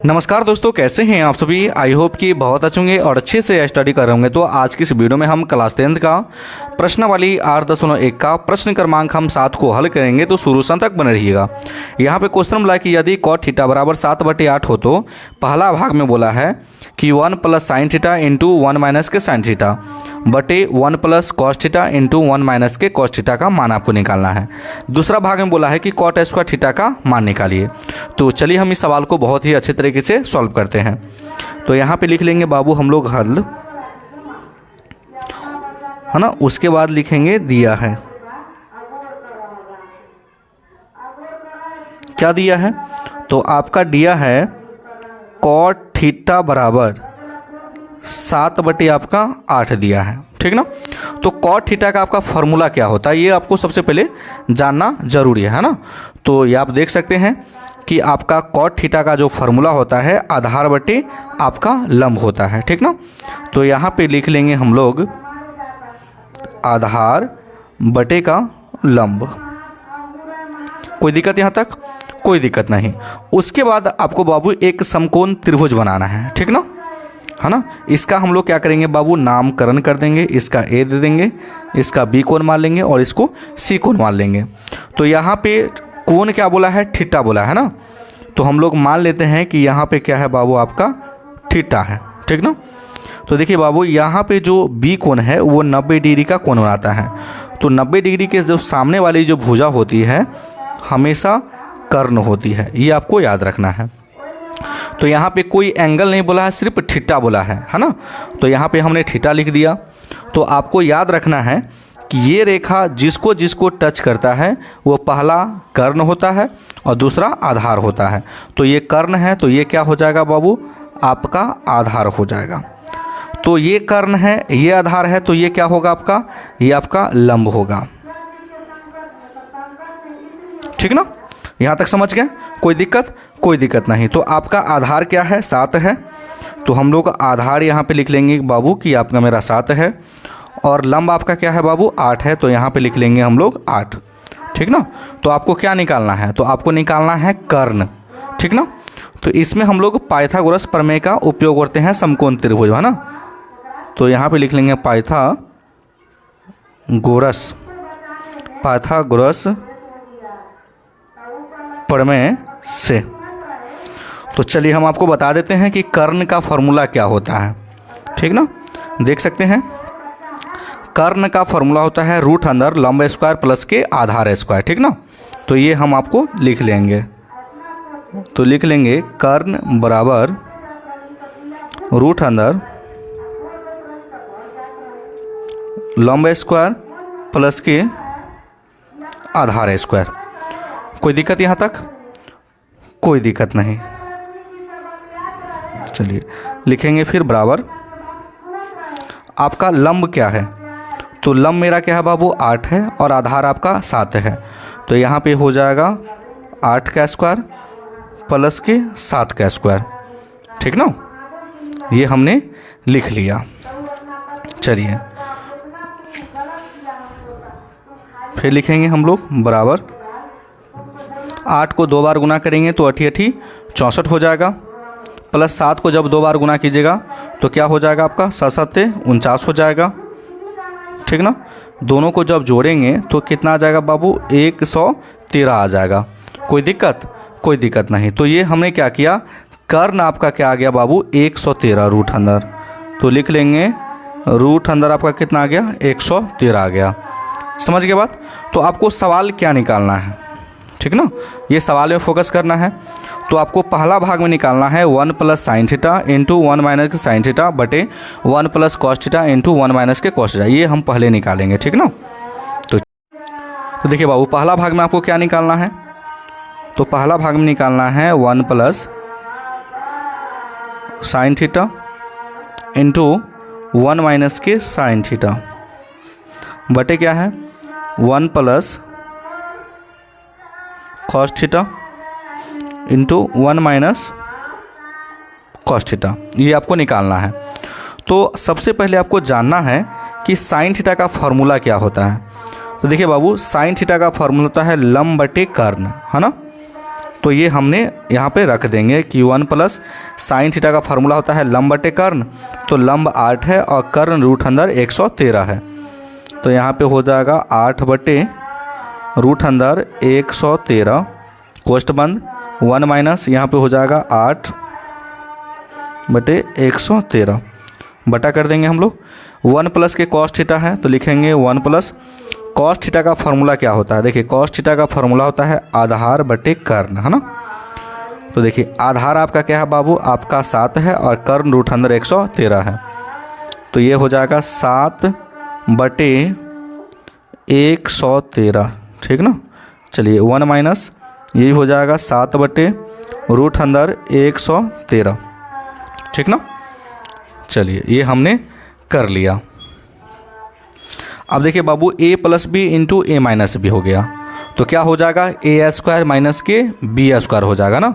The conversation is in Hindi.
नमस्कार दोस्तों, कैसे हैं आप सभी। आई होप कि बहुत अच्छे होंगे और अच्छे से स्टडी कर रहे होंगे। तो आज की इस वीडियो में हम क्लास 10 का प्रश्नावली 8.1 का प्रश्न क्रमांक हम 7 को हल करेंगे। तो शुरू से अंत तक बने रहिएगा। यहाँ पे क्वेश्चन मिला कि यदि cot थीटा बराबर 7/8 हो तो पहला भाग में बोला है कि 1 + sin थीटा इंटू 1 - के sin थीटा बटे 1 + cos थीटा इंटू 1 - के cos थीटा का मान आपको निकालना है। दूसरा भाग में बोला है कि cot स्क्वायर थीटा का मान निकालिए। तो चलिए हम इस सवाल को बहुत ही अच्छे तरीके से सॉल्व करते हैं। तो यहाँ पे लिख लेंगे बाबू हम लोग हल, है ना। उसके बाद लिखेंगे दिया है, क्या दिया है। तो आपका दिया है cot थीटा बराबर 7/8 दिया है, ठीक ना। तो cot थीटा का आपका फॉर्मूला क्या होता है ये आपको सबसे पहले जानना जरूरी है ना। तो ये आप देख सकते हैं कि आपका cot थीटा का जो फॉर्मूला होता है आधार बटे आपका लंब होता है, ठीक ना। तो यहाँ पे लिख लेंगे हम लोग आधार बटे का लंब। कोई दिक्कत यहाँ तक? कोई दिक्कत नहीं। उसके बाद आपको बाबू एक समकोण त्रिभुज बनाना है, ठीक ना, है ना। इसका हम लोग क्या करेंगे बाबू, नामकरण कर देंगे। इसका ए दे देंगे, इसका बी कोण मान लेंगे और इसको सी कोण मान लेंगे। तो यहाँ पे कोण क्या बोला है, थीटा बोला है ना। तो हम लोग मान लेते हैं कि यहाँ पे क्या है बाबू, आपका थीटा है, ठीक ना। तो देखिए बाबू यहाँ पे जो बी कोण है वो 90 डिग्री का कोण बनाता है। तो 90 डिग्री के जो सामने वाली जो भुजा होती है हमेशा कर्ण होती है, ये आपको याद रखना है। तो यहाँ पे कोई एंगल नहीं बोला है, सिर्फ थीटा बोला है ना। तो यहाँ पे हमने थीटा लिख दिया। तो आपको याद रखना है कि ये रेखा जिसको जिसको टच करता है वो पहला कर्ण होता है और दूसरा आधार होता है। तो ये कर्ण है तो ये क्या हो जाएगा बाबू, आपका आधार हो जाएगा। तो ये कर्ण है, ये आधार है, तो ये क्या होगा आपका, ये आपका लंब होगा, ठीक ना। यहाँ तक समझ गए? कोई दिक्कत? कोई दिक्कत नहीं। तो आपका आधार क्या है, 7 है। तो हम लोग आधार यहाँ पे लिख लेंगे बाबू कि आपका मेरा 7 है और लंब आपका क्या है बाबू, 8 है। तो यहाँ पे लिख लेंगे हम लोग 8, ठीक ना। तो आपको क्या निकालना है, तो आपको निकालना है कर्ण, ठीक ना। तो इसमें हम लोग पाइथागोरस प्रमेय का उपयोग करते हैं समकोण त्रिभुज, है ना। तो यहाँ पे लिख लेंगे पाइथागोरस प्रमेय से। तो चलिए हम आपको बता देते हैं कि कर्ण का फॉर्मूला क्या होता है, ठीक ना। देख सकते हैं कर्ण का फॉर्मूला होता है √अंदर लंब स्क्वायर प्लस के आधार स्क्वायर, ठीक ना। तो ये हम आपको लिख लेंगे। तो लिख लेंगे कर्ण बराबर √अंदर लंब स्क्वायर प्लस के आधार स्क्वायर। कोई दिक्कत यहाँ तक? कोई दिक्कत नहीं। चलिए लिखेंगे फिर बराबर आपका लंब क्या है। तो लंब मेरा क्या है बाबू, 8 है और आधार आपका 7 है। तो यहाँ पे हो जाएगा 8 का स्क्वायर प्लस के 7 का स्क्वायर, ठीक ना। ये हमने लिख लिया। चलिए फिर लिखेंगे हम लोग बराबर 8 को 2 बार गुना करेंगे तो 8 × 8 = 64 हो जाएगा। प्लस 7 को जब 2 बार गुना कीजिएगा तो क्या हो जाएगा आपका, 7 × 7 = 49 हो जाएगा, ठीक ना। दोनों को जब जोड़ेंगे तो कितना आ जाएगा बाबू, 113 आ जाएगा। कोई दिक्कत? कोई दिक्कत नहीं। तो ये हमने क्या किया, कर्ण आपका क्या आ गया बाबू, 113 √अंदर। तो लिख लेंगे √अंदर आपका कितना आ गया, 113 आ गया। समझ गए बात? तो आपको सवाल क्या निकालना है, ठीक ना। ये सवाल में फोकस करना है। तो आपको पहला भाग में निकालना है 1 + sin थीटा इंटू 1 - के sin थीटा बटे 1 + cos थीटा इंटू 1 - के cos थीटा। ये हम पहले निकालेंगे, ठीक ना। तो देखिए बाबू पहला भाग में आपको क्या निकालना है, तो पहला भाग में निकालना है 1 + sin थीटा इंटू 1 - के sin थीटा बटे क्या है 1 + cos theta into 1 - cos theta. ये आपको निकालना है। तो सबसे पहले आपको जानना है कि sin थीटा का फॉर्मूला क्या होता है। तो देखिए बाबू साइन थीटा का फॉर्मूला होता है लंब बटे कर्ण, है ना। तो ये हमने यहाँ पे रख देंगे कि 1 प्लस साइन थीटा का फार्मूला होता है लंब बटे कर्ण, तो लंब 8 है और कर्ण रूट अंदर 113 है। तो यहाँ पे हो जाएगा 8 बटे रूट अंदर 113 कोष्ठ बंद 1 माइनस यहाँ पे हो जाएगा 8 बटे 113 बटा कर देंगे हम लोग। 1 प्लस के कॉस थीटा है तो लिखेंगे 1 प्लस कॉस थीटा का फार्मूला क्या होता है, देखिए कॉस थीटा का फार्मूला होता है आधार बटे कर्ण, है ना। तो देखिए आधार आपका क्या है बाबू, आपका 7 है और कर्ण रूट अंदर 113 है, तो ये हो जाएगा 7 बटे 113, ठीक ना। चलिए 1 माइनस यही हो जाएगा 7 बटे रूट अंदर 113, ठीक ना। चलिए ये हमने कर लिया। अब देखिए बाबू a plus B into A minus B हो गया, तो क्या हो जाएगा ए स्क्वायर माइनस के बी स्क्वायर हो जाएगा ना।